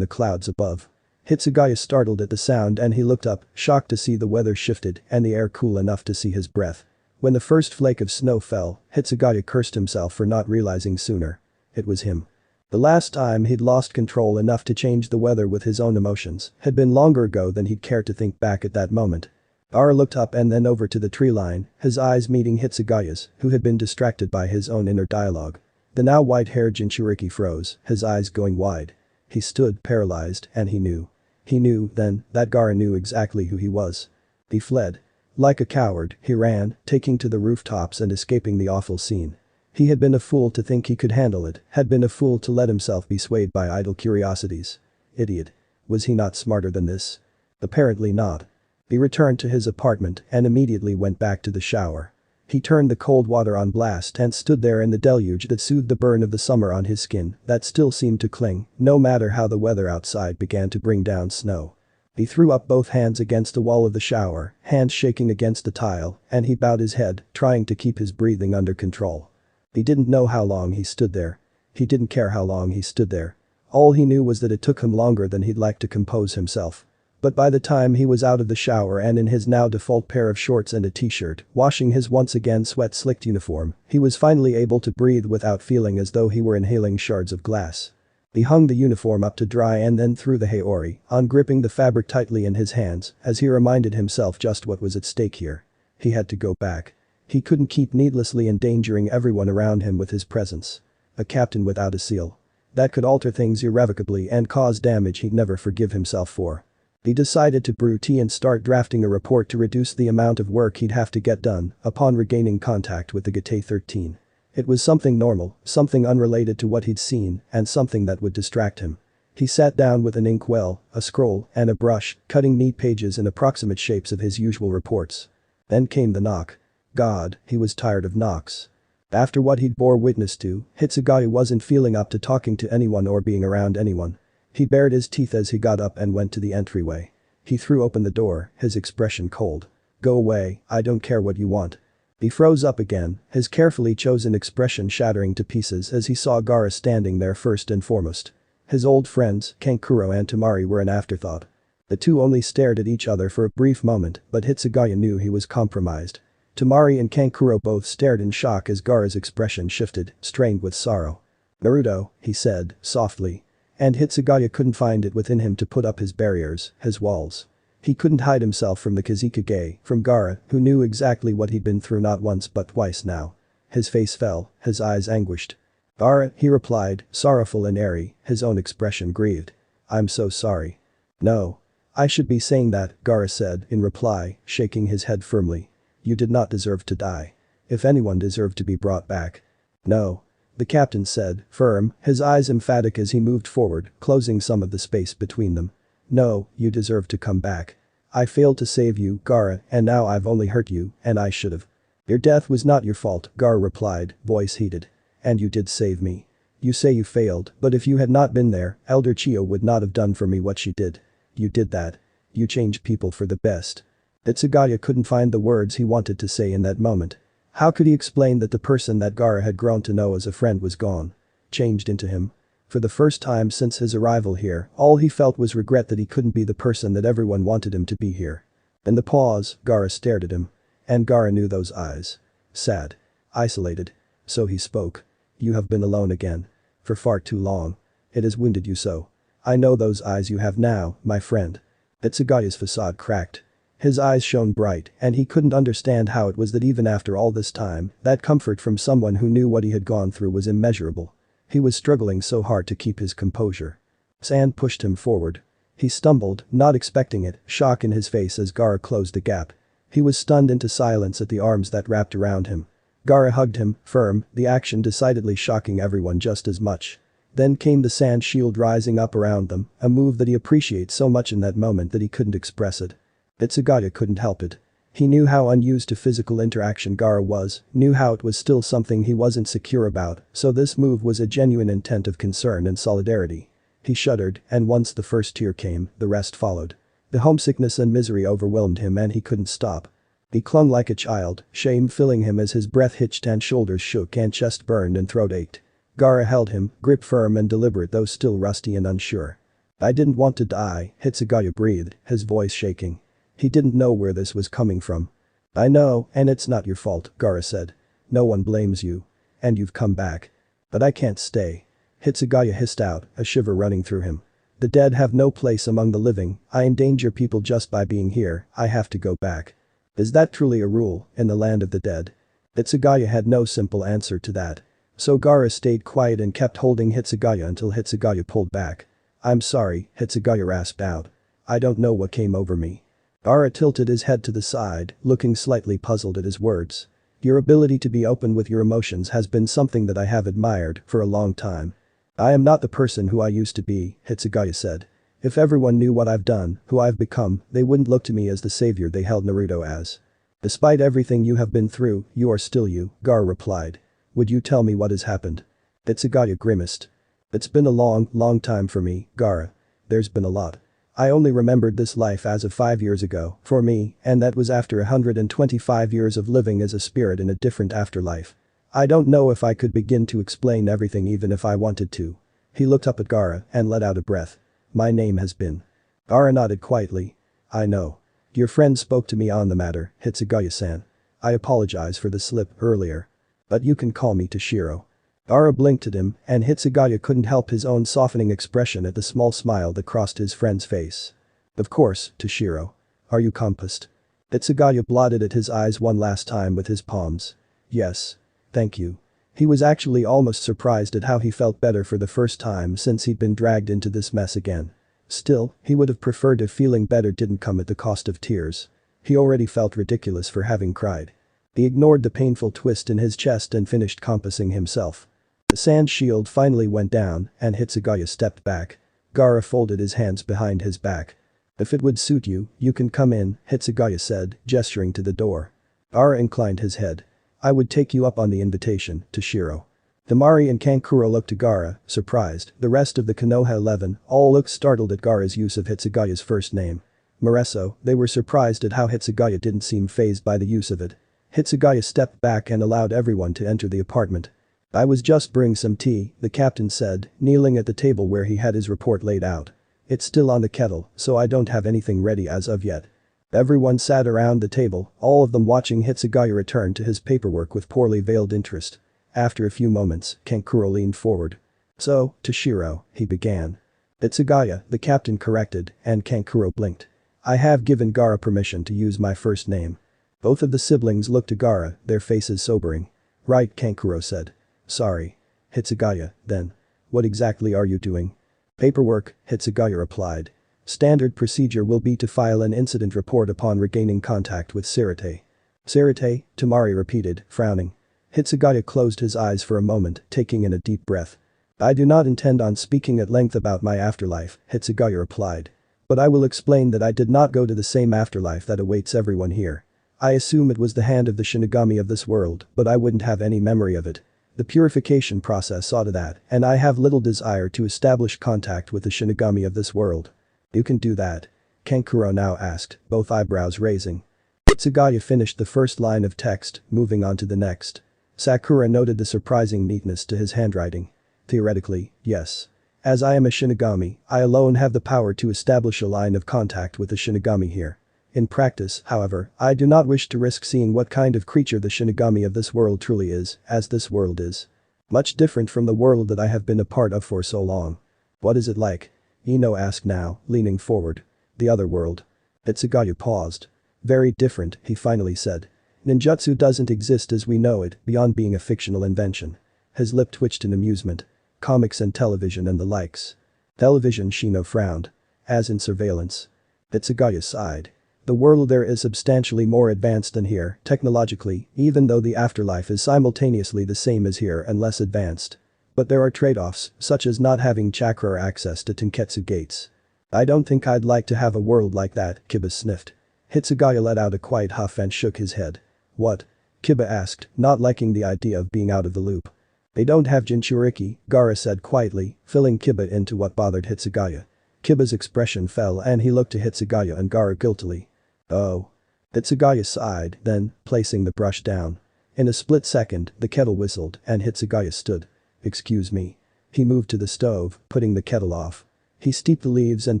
the clouds above. Hitsugaya startled at the sound and he looked up, shocked to see the weather shifted and the air cool enough to see his breath. When the first flake of snow fell, Hitsugaya cursed himself for not realizing sooner. It was him. The last time he'd lost control enough to change the weather with his own emotions had been longer ago than he'd care to think back at that moment. Gaara looked up and then over to the tree line, his eyes meeting Hitsugaya's, who had been distracted by his own inner dialogue. The now white-haired Jinchuriki froze, his eyes going wide. He stood paralyzed and he knew. He knew, then, that Gaara knew exactly who he was. He fled. Like a coward, he ran, taking to the rooftops and escaping the awful scene. He had been a fool to think he could handle it, had been a fool to let himself be swayed by idle curiosities. Idiot. Was he not smarter than this? Apparently not. He returned to his apartment and immediately went back to the shower. He turned the cold water on blast and stood there in the deluge that soothed the burn of the summer on his skin that still seemed to cling, no matter how the weather outside began to bring down snow. He threw up both hands against the wall of the shower, hands shaking against the tile, and he bowed his head, trying to keep his breathing under control. He didn't know how long he stood there. He didn't care how long he stood there. All he knew was that it took him longer than he'd like to compose himself. But by the time he was out of the shower and in his now default pair of shorts and a t-shirt, washing his once again sweat-slicked uniform, he was finally able to breathe without feeling as though he were inhaling shards of glass. He hung the uniform up to dry and then threw the haori on, gripping the fabric tightly in his hands as he reminded himself just what was at stake here. He had to go back. He couldn't keep needlessly endangering everyone around him with his presence. A captain without a seal. That could alter things irrevocably and cause damage he'd never forgive himself for. He decided to brew tea and start drafting a report to reduce the amount of work he'd have to get done upon regaining contact with the Gate-13. It was something normal, something unrelated to what he'd seen, and something that would distract him. He sat down with an inkwell, a scroll, and a brush, cutting neat pages in approximate shapes of his usual reports. Then came the knock. God, he was tired of knocks. After what he'd bore witness to, Hitsugaya wasn't feeling up to talking to anyone or being around anyone. He bared his teeth as he got up and went to the entryway. He threw open the door, his expression cold. Go away, I don't care what you want. He froze up again, his carefully chosen expression shattering to pieces as he saw Gaara standing there first and foremost. His old friends, Kankuro and Tamari, were an afterthought. The two only stared at each other for a brief moment, but Hitsugaya knew he was compromised. Tamari and Kankuro both stared in shock as Gaara's expression shifted, strained with sorrow. Naruto, he said, softly. And Hitsugaya couldn't find it within him to put up his barriers, his walls. He couldn't hide himself from the Kazekage, from Gaara, who knew exactly what he'd been through not once but twice now. His face fell, his eyes anguished. Gaara, he replied, sorrowful and airy, his own expression grieved. I'm so sorry. No. I should be saying that, Gaara said, in reply, shaking his head firmly. You did not deserve to die. If anyone deserved to be brought back. No. The captain said, firm, his eyes emphatic as he moved forward, closing some of the space between them. No, you deserve to come back. I failed to save you, Gaara, and now I've only hurt you, and I should've. Your death was not your fault, Gaara replied, voice heated. And you did save me. You say you failed, but if you had not been there, Elder Chiyo would not have done for me what she did. You did that. You changed people for the best. Hitsugaya couldn't find the words he wanted to say in that moment. How could he explain that the person that Gaara had grown to know as a friend was gone? Changed into him. For the first time since his arrival here, all he felt was regret that he couldn't be the person that everyone wanted him to be here. In the pause, Gaara stared at him. And Gaara knew those eyes. Sad. Isolated. So he spoke. You have been alone again. For far too long. It has wounded you so. I know those eyes you have now, my friend. Hitsugaya's facade cracked. His eyes shone bright, and he couldn't understand how it was that even after all this time, that comfort from someone who knew what he had gone through was immeasurable. He was struggling so hard to keep his composure. Sand pushed him forward. He stumbled, not expecting it, shock in his face as Gaara closed the gap. He was stunned into silence at the arms that wrapped around him. Gaara hugged him, firm, the action decidedly shocking everyone just as much. Then came the sand shield rising up around them, a move that he appreciates so much in that moment that he couldn't express it. Hitsugaya couldn't help it. He knew how unused to physical interaction Gaara was, knew how it was still something he wasn't secure about, so this move was a genuine intent of concern and solidarity. He shuddered, and once the first tear came, the rest followed. The homesickness and misery overwhelmed him and he couldn't stop. He clung like a child, shame filling him as his breath hitched and shoulders shook and chest burned and throat ached. Gaara held him, grip firm and deliberate though still rusty and unsure. I didn't want to die, Hitsugaya breathed, his voice shaking. He didn't know where this was coming from. I know, and it's not your fault, Gaara said. No one blames you. And you've come back. But I can't stay. Hitsugaya hissed out, a shiver running through him. The dead have no place among the living, I endanger people just by being here, I have to go back. Is that truly a rule, in the land of the dead? Hitsugaya had no simple answer to that. So Gaara stayed quiet and kept holding Hitsugaya until Hitsugaya pulled back. I'm sorry, Hitsugaya rasped out. I don't know what came over me. Gaara tilted his head to the side, looking slightly puzzled at his words. Your ability to be open with your emotions has been something that I have admired for a long time. I am not the person who I used to be, Hitsugaya said. If everyone knew what I've done, who I've become, they wouldn't look to me as the savior they held Naruto as. Despite everything you have been through, you are still you, Gaara replied. Would you tell me what has happened? Hitsugaya grimaced. It's been a long time for me, Gaara. There's been a lot. I only remembered this life as of 5 years ago, for me, and that was after 125 years of living as a spirit in a different afterlife. I don't know if I could begin to explain everything even if I wanted to. He looked up at Gaara and let out a breath. My name has been. Gaara nodded quietly. I know. Your friend spoke to me on the matter, Hitsugaya-san. I apologize for the slip earlier. But you can call me Toshiro. Gaara blinked at him, and Hitsugaya couldn't help his own softening expression at the small smile that crossed his friend's face. Of course, Toshiro. Are you composed? Hitsugaya blotted at his eyes one last time with his palms. Yes. Thank you. He was actually almost surprised at how he felt better for the first time since he'd been dragged into this mess again. Still, he would have preferred if feeling better didn't come at the cost of tears. He already felt ridiculous for having cried. He ignored the painful twist in his chest and finished compassing himself. The sand shield finally went down, and Hitsugaya stepped back. Gaara folded his hands behind his back. If it would suit you, you can come in, Hitsugaya said, gesturing to the door. Gaara inclined his head. I would take you up on the invitation, Toshiro. Temari and Kankuro looked to Gaara, surprised. The rest of the Konoha 11 all looked startled at Gaara's use of Hitsugaya's first name. Moreso, they were surprised at how Hitsugaya didn't seem fazed by the use of it. Hitsugaya stepped back and allowed everyone to enter the apartment. I was just bringing some tea, the captain said, kneeling at the table where he had his report laid out. It's still on the kettle, so I don't have anything ready as of yet. Everyone sat around the table, all of them watching Hitsugaya return to his paperwork with poorly veiled interest. After a few moments, Kankuro leaned forward. So, Toshiro, he began. Hitsugaya, the captain corrected, and Kankuro blinked. I have given Gaara permission to use my first name. Both of the siblings looked to Gaara, their faces sobering. Right, Kankuro said. Sorry. Hitsugaya, then. What exactly are you doing? Paperwork, Hitsugaya replied. Standard procedure will be to file an incident report upon regaining contact with Sirite. Sarate, Tamari repeated, frowning. Hitsugaya closed his eyes for a moment, taking in a deep breath. I do not intend on speaking at length about my afterlife, Hitsugaya replied. But I will explain that I did not go to the same afterlife that awaits everyone here. I assume it was the hand of the Shinigami of this world, but I wouldn't have any memory of it. The purification process saw to that, and I have little desire to establish contact with the Shinigami of this world. You can do that? Kankuro now asked, both eyebrows raising. Hitsugaya finished the first line of text, moving on to the next. Sakura noted the surprising neatness to his handwriting. Theoretically, yes. As I am a Shinigami, I alone have the power to establish a line of contact with the Shinigami here. In practice, however, I do not wish to risk seeing what kind of creature the Shinigami of this world truly is, as this world is. Much different from the world that I have been a part of for so long. What is it like? Ino asked now, leaning forward. The other world. Hitsugaya paused. Very different, he finally said. Ninjutsu doesn't exist as we know it, beyond being a fictional invention. His lip twitched in amusement. Comics and television and the likes. Television, Shino frowned. As in surveillance. Hitsugaya sighed. The world there is substantially more advanced than here, technologically, even though the afterlife is simultaneously the same as here and less advanced. But there are trade-offs, such as not having chakra or access to Tenketsu gates. I don't think I'd like to have a world like that, Kiba sniffed. Hitsugaya let out a quiet huff and shook his head. What? Kiba asked, not liking the idea of being out of the loop. They don't have Jinchuriki, Gaara said quietly, filling Kiba into what bothered Hitsugaya. Kiba's expression fell and he looked to Hitsugaya and Gaara guiltily. Oh. Hitsugaya sighed, then, placing the brush down. In a split second, the kettle whistled and Hitsugaya stood. Excuse me. He moved to the stove, putting the kettle off. He steeped the leaves and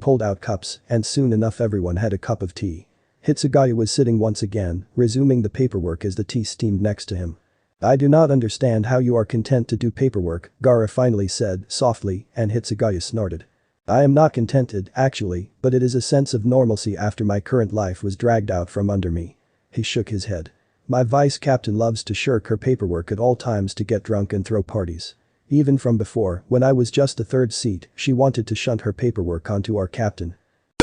pulled out cups, and soon enough everyone had a cup of tea. Hitsugaya was sitting once again, resuming the paperwork as the tea steamed next to him. I do not understand how you are content to do paperwork, Gaara finally said, softly, and Hitsugaya snorted. I am not contented, actually, but it is a sense of normalcy after my current life was dragged out from under me. He shook his head. My vice captain loves to shirk her paperwork at all times to get drunk and throw parties. Even from before, when I was just the third seat, she wanted to shunt her paperwork onto our captain.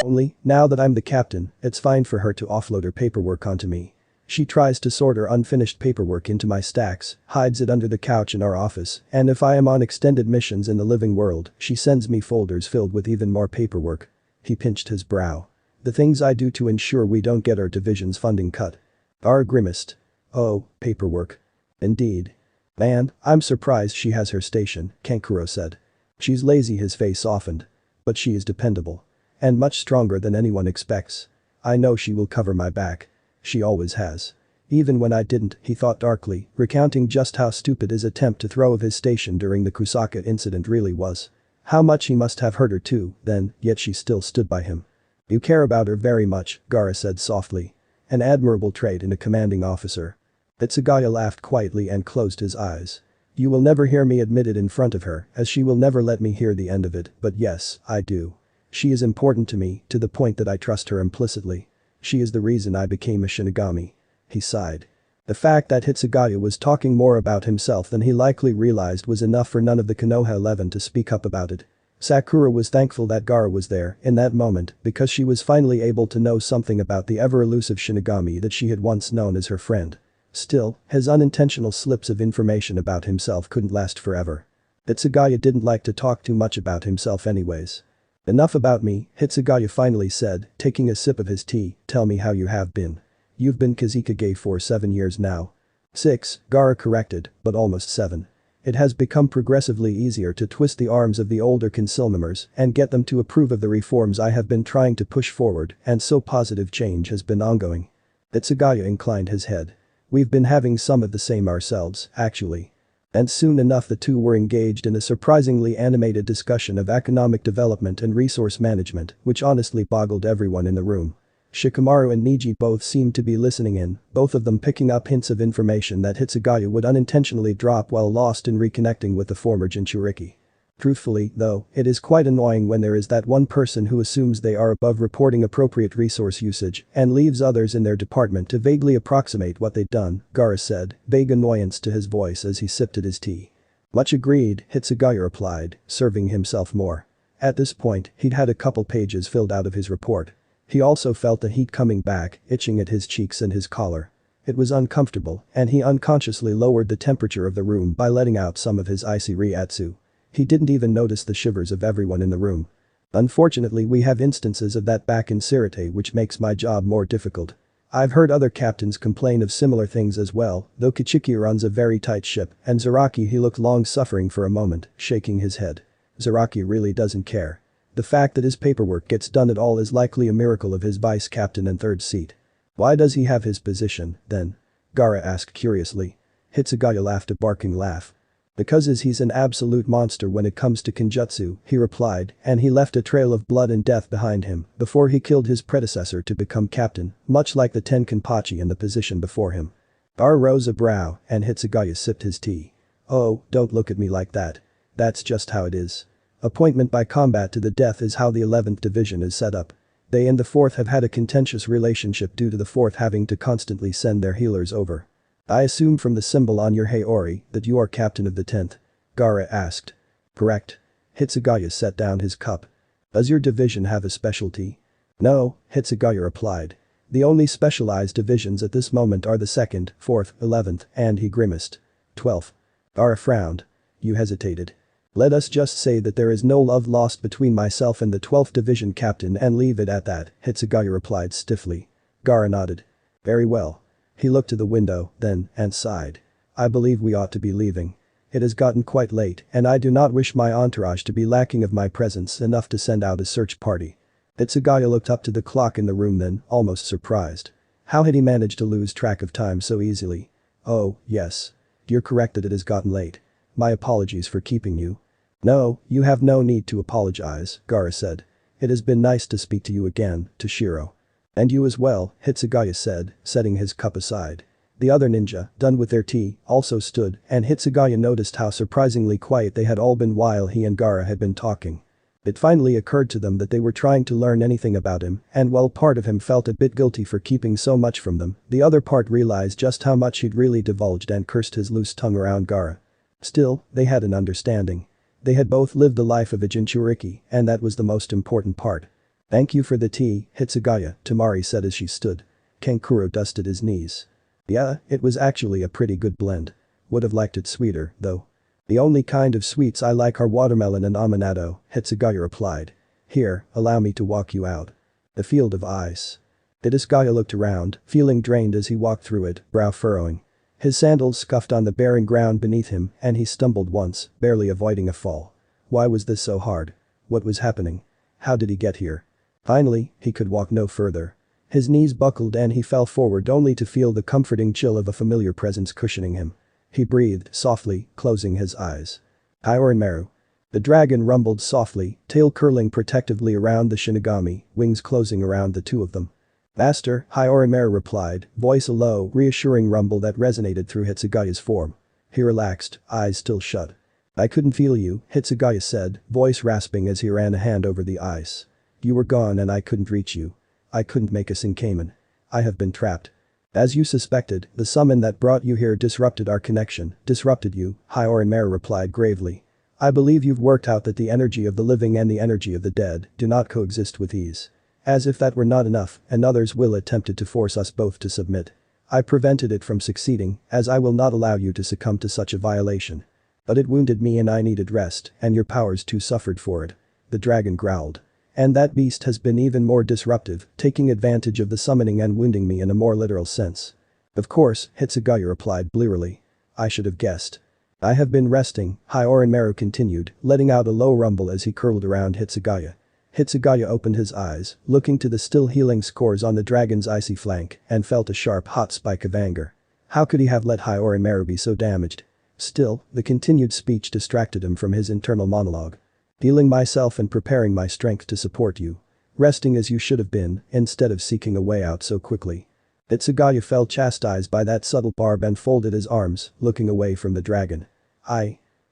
Only, now that I'm the captain, it's fine for her to offload her paperwork onto me. She tries to sort her unfinished paperwork into my stacks, hides it under the couch in our office, and if I am on extended missions in the living world, she sends me folders filled with even more paperwork. He pinched his brow. The things I do to ensure we don't get our division's funding cut. Gaara grimaced. Oh, paperwork. Indeed. Man, I'm surprised she has her station, Kankuro said. She's lazy, his face softened. But she is dependable. And much stronger than anyone expects. I know she will cover my back. She always has. Even when I didn't, he thought darkly, recounting just how stupid his attempt to throw of his station during the Kusaka incident really was. How much he must have hurt her too, then, yet she still stood by him. You care about her very much, Gaara said softly. An admirable trait in a commanding officer. Hitsugaya laughed quietly and closed his eyes. You will never hear me admit it in front of her, as she will never let me hear the end of it, but yes, I do. She is important to me, to the point that I trust her implicitly. She is the reason I became a Shinigami. He sighed. The fact that Hitsugaya was talking more about himself than he likely realized was enough for none of the Konoha 11 to speak up about it. Sakura was thankful that Gaara was there in that moment because she was finally able to know something about the ever-elusive Shinigami that she had once known as her friend. Still, his unintentional slips of information about himself couldn't last forever. Hitsugaya didn't like to talk too much about himself anyways. Enough about me, Hitsugaya finally said, taking a sip of his tea, tell me how you have been. You've been Kazekage for 7 years now. 6, Gaara corrected, but almost 7. It has become progressively easier to twist the arms of the older council members and get them to approve of the reforms I have been trying to push forward, and so positive change has been ongoing. Hitsugaya inclined his head. We've been having some of the same ourselves, actually. And soon enough the two were engaged in a surprisingly animated discussion of economic development and resource management, which honestly boggled everyone in the room. Shikamaru and Niji both seemed to be listening in, both of them picking up hints of information that Hitsugaya would unintentionally drop while lost in reconnecting with the former Jinchuriki. Truthfully, though, it is quite annoying when there is that one person who assumes they are above reporting appropriate resource usage and leaves others in their department to vaguely approximate what they'd done, Gaara said, vague annoyance to his voice as he sipped at his tea. Much agreed, Hitsugaya replied, serving himself more. At this point, he'd had a couple pages filled out of his report. He also felt the heat coming back, itching at his cheeks and his collar. It was uncomfortable, and he unconsciously lowered the temperature of the room by letting out some of his icy reiatsu. He didn't even notice the shivers of everyone in the room. Unfortunately, we have instances of that back in Sirte, which makes my job more difficult. I've heard other captains complain of similar things as well, though Kichiki runs a very tight ship, and Zaraki, he looked long suffering for a moment, shaking his head. Zaraki really doesn't care. The fact that his paperwork gets done at all is likely a miracle of his vice captain and third seat. Why does he have his position, then? Gaara asked curiously. Hitsugaya laughed a barking laugh. Because he's an absolute monster when it comes to Kenjutsu, he replied, and he left a trail of blood and death behind him before he killed his predecessor to become captain, much like the Tenkinpachi in the position before him. Gaara rose a brow, and Hitsugaya sipped his tea. Oh, don't look at me like that. That's just how it is. Appointment by combat to the death is how the 11th Division is set up. They and the 4th have had a contentious relationship due to the 4th having to constantly send their healers over. I assume from the symbol on your Heiori that you are captain of the 10th? Gaara asked. Correct. Hitsugaya set down his cup. Does your division have a specialty? No, Hitsugaya replied. The only specialized divisions at this moment are the 2nd, 4th, 11th, and he grimaced. 12th. Gaara frowned. You hesitated. Let us just say that there is no love lost between myself and the 12th Division captain and leave it at that, Hitsugaya replied stiffly. Gaara nodded. Very well. He looked to the window, then, and sighed. I believe we ought to be leaving. It has gotten quite late, and I do not wish my entourage to be lacking of my presence enough to send out a search party. Hitsugaya looked up to the clock in the room then, almost surprised. How had he managed to lose track of time so easily? Oh, yes. You're correct that it has gotten late. My apologies for keeping you. No, you have no need to apologize, Gaara said. It has been nice to speak to you again, Toshiro. And you as well, Hitsugaya said, setting his cup aside. The other ninja, done with their tea, also stood, and Hitsugaya noticed how surprisingly quiet they had all been while he and Gaara had been talking. It finally occurred to them that they were trying to learn anything about him, and while part of him felt a bit guilty for keeping so much from them, the other part realized just how much he'd really divulged and cursed his loose tongue around Gaara. Still, they had an understanding. They had both lived the life of a Jinchuriki, and that was the most important part. Thank you for the tea, Hitsugaya, Tamari said as she stood. Kankuro dusted his knees. Yeah, it was actually a pretty good blend. Would have liked it sweeter, though. The only kind of sweets I like are watermelon and amanado, Hitsugaya replied. Here, allow me to walk you out. The field of ice. Hitsugaya looked around, feeling drained as he walked through it, brow furrowing. His sandals scuffed on the barren ground beneath him, and he stumbled once, barely avoiding a fall. Why was this so hard? What was happening? How did he get here? Finally, he could walk no further. His knees buckled and he fell forward only to feel the comforting chill of a familiar presence cushioning him. He breathed softly, closing his eyes. Hyorinmaru. The dragon rumbled softly, tail curling protectively around the Shinigami, wings closing around the two of them. Master, Hyorinmaru replied, voice a low, reassuring rumble that resonated through Hitsugaya's form. He relaxed, eyes still shut. I couldn't feel you, Hitsugaya said, voice rasping as he ran a hand over the ice. You were gone and I couldn't reach you. I couldn't make a Sinkamen. I have been trapped. As you suspected, the summon that brought you here disrupted our connection, disrupted you, Hyorinmaru replied gravely. I believe you've worked out that the energy of the living and the energy of the dead do not coexist with ease. As if that were not enough, another's will attempted to force us both to submit. I prevented it from succeeding, as I will not allow you to succumb to such a violation. But it wounded me and I needed rest, and your powers too suffered for it. The dragon growled. And that beast has been even more disruptive, taking advantage of the summoning and wounding me in a more literal sense. Of course, Hitsugaya replied blearily. I should have guessed. I have been resting, Hyorinmaru continued, letting out a low rumble as he curled around Hitsugaya. Hitsugaya opened his eyes, looking to the still healing scores on the dragon's icy flank, and felt a sharp hot spike of anger. How could he have let Hyorinmaru be so damaged? Still, the continued speech distracted him from his internal monologue. Healing myself and preparing my strength to support you. Resting as you should have been, instead of seeking a way out so quickly. Hitsugaya felt chastised by that subtle barb and folded his arms, looking away from the dragon.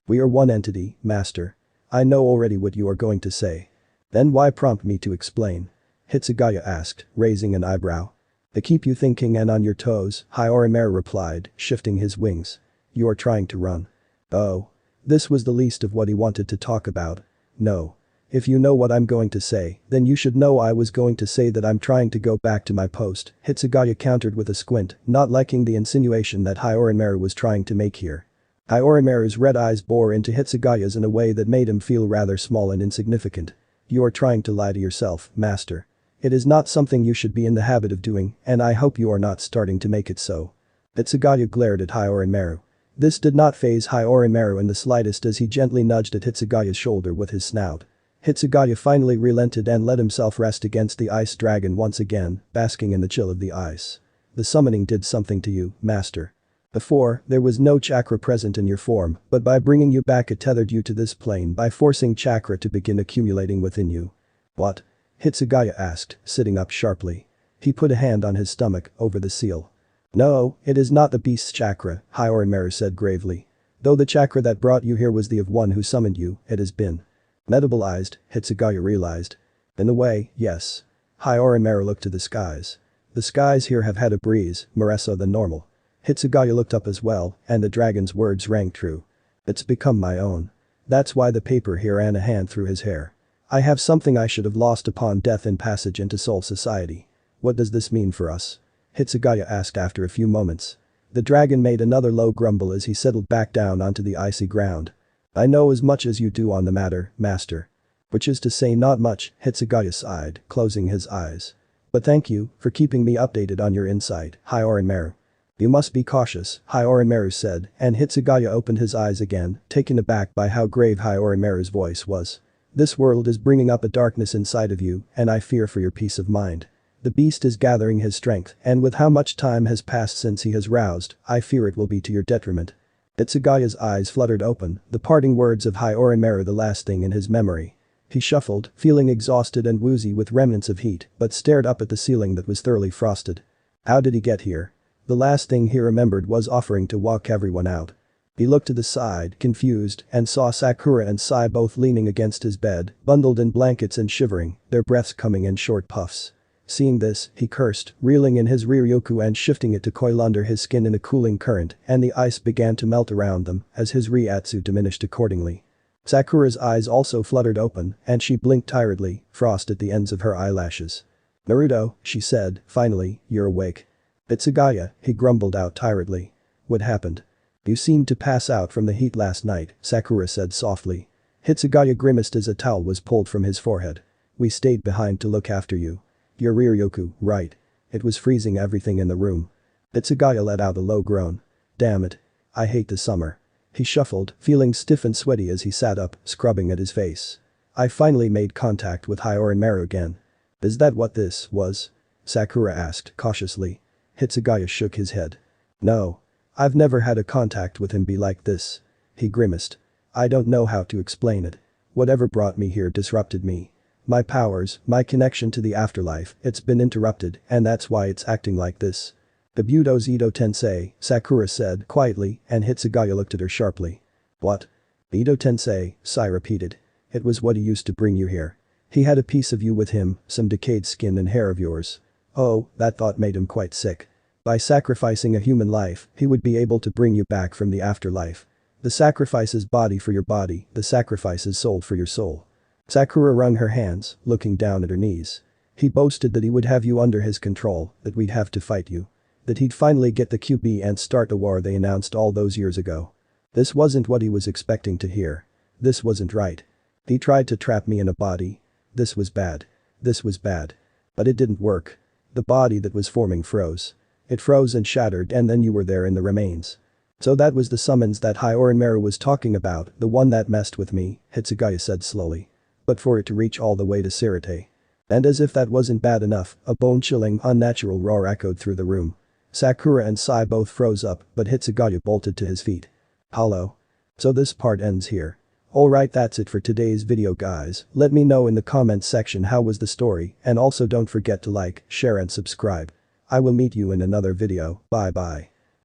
We are one entity, master. I know already what you are going to say. Then why prompt me to explain? Hitsugaya asked, raising an eyebrow. To keep you thinking and on your toes, Hyorinmaru replied, shifting his wings. You are trying to run. Oh. This was the least of what he wanted to talk about. No. If you know what I'm going to say, then you should know I was going to say that I'm trying to go back to my post, Hitsugaya countered with a squint, not liking the insinuation that Hyorinmaru was trying to make here. Hyorinmaru's red eyes bore into Hitsugaya's in a way that made him feel rather small and insignificant. You are trying to lie to yourself, master. It is not something you should be in the habit of doing, and I hope you are not starting to make it so. Hitsugaya glared at Hyorinmaru. This did not faze Hyorinmaru in the slightest as he gently nudged at Hitsugaya's shoulder with his snout. Hitsugaya finally relented and let himself rest against the ice dragon once again, basking in the chill of the ice. The summoning did something to you, master. Before, there was no chakra present in your form, but by bringing you back it tethered you to this plane by forcing chakra to begin accumulating within you. What? Hitsugaya asked, sitting up sharply. He put a hand on his stomach, over the seal. No, it is not the beast's chakra, Hyorinmaru said gravely. Though the chakra that brought you here was the of one who summoned you, it has been metabolized, Hitsugaya realized. In a way, yes. Hyorinmaru looked to the skies. The skies here have had a breeze, more so than normal. Hitsugaya looked up as well, and the dragon's words rang true. It's become my own. That's why the paper here ran a hand through his hair. I have something I should have lost upon death in passage into Soul Society. What does this mean for us? Hitsugaya asked after a few moments. The dragon made another low grumble as he settled back down onto the icy ground. I know as much as you do on the matter, master. Which is to say not much, Hitsugaya sighed, closing his eyes. But thank you for keeping me updated on your insight, Hyorinmaru. You must be cautious, Hyorinmaru said, and Hitsugaya opened his eyes again, taken aback by how grave Hyorinmaru's voice was. This world is bringing up a darkness inside of you, and I fear for your peace of mind. The beast is gathering his strength, and with how much time has passed since he has roused, I fear it will be to your detriment. Hitsugaya's eyes fluttered open, the parting words of Hyorinmaru the last thing in his memory. He shuffled, feeling exhausted and woozy with remnants of heat, but stared up at the ceiling that was thoroughly frosted. How did he get here? The last thing he remembered was offering to walk everyone out. He looked to the side, confused, and saw Sakura and Sai both leaning against his bed, bundled in blankets and shivering, their breaths coming in short puffs. Seeing this, he cursed, reeling in his Ryukyu and shifting it to coil under his skin in a cooling current, and the ice began to melt around them as his Ryatsu diminished accordingly. Sakura's eyes also fluttered open, and she blinked tiredly, frost at the ends of her eyelashes. Naruto, she said, finally, you're awake. Hitsugaya, he grumbled out tiredly. What happened? You seemed to pass out from the heat last night, Sakura said softly. Hitsugaya grimaced as a towel was pulled from his forehead. We stayed behind to look after you. Your Ryukyu, right. It was freezing everything in the room. Hitsugaya let out a low groan. Damn it. I hate the summer. He shuffled, feeling stiff and sweaty as he sat up, scrubbing at his face. I finally made contact with Hyorinmaru again. Is that what this was? Sakura asked, cautiously. Hitsugaya shook his head. No. I've never had a contact with him be like this. He grimaced. I don't know how to explain it. Whatever brought me here disrupted me. My powers, my connection to the afterlife, it's been interrupted, and that's why it's acting like this. Obito's Ito Tensei, Sakura said quietly, and Hitsugaya looked at her sharply. What? Ito Tensei, Sai repeated. It was what he used to bring you here. He had a piece of you with him, some decayed skin and hair of yours. Oh, that thought made him quite sick. By sacrificing a human life, he would be able to bring you back from the afterlife. The sacrifice is body for your body, the sacrifice is soul for your soul. Sakura wrung her hands, looking down at her knees. He boasted that he would have you under his control, that we'd have to fight you. That he'd finally get the QB and start the war they announced all those years ago. This wasn't what he was expecting to hear. This wasn't right. He tried to trap me in a body. This was bad. This was bad. But it didn't work. The body that was forming froze. It froze and shattered, and then you were there in the remains. So that was the summons that Hyorinmaru was talking about, the one that messed with me, Hitsugaya said slowly. But for it to reach all the way to Sirte. And as if that wasn't bad enough, a bone-chilling, unnatural roar echoed through the room. Sakura and Sai both froze up, but Hitsugaya bolted to his feet. Hello. So this part ends here. Alright, that's it for today's video guys. Let me know in the comments section how was the story, and also don't forget to like, share and subscribe. I will meet you in another video, bye bye.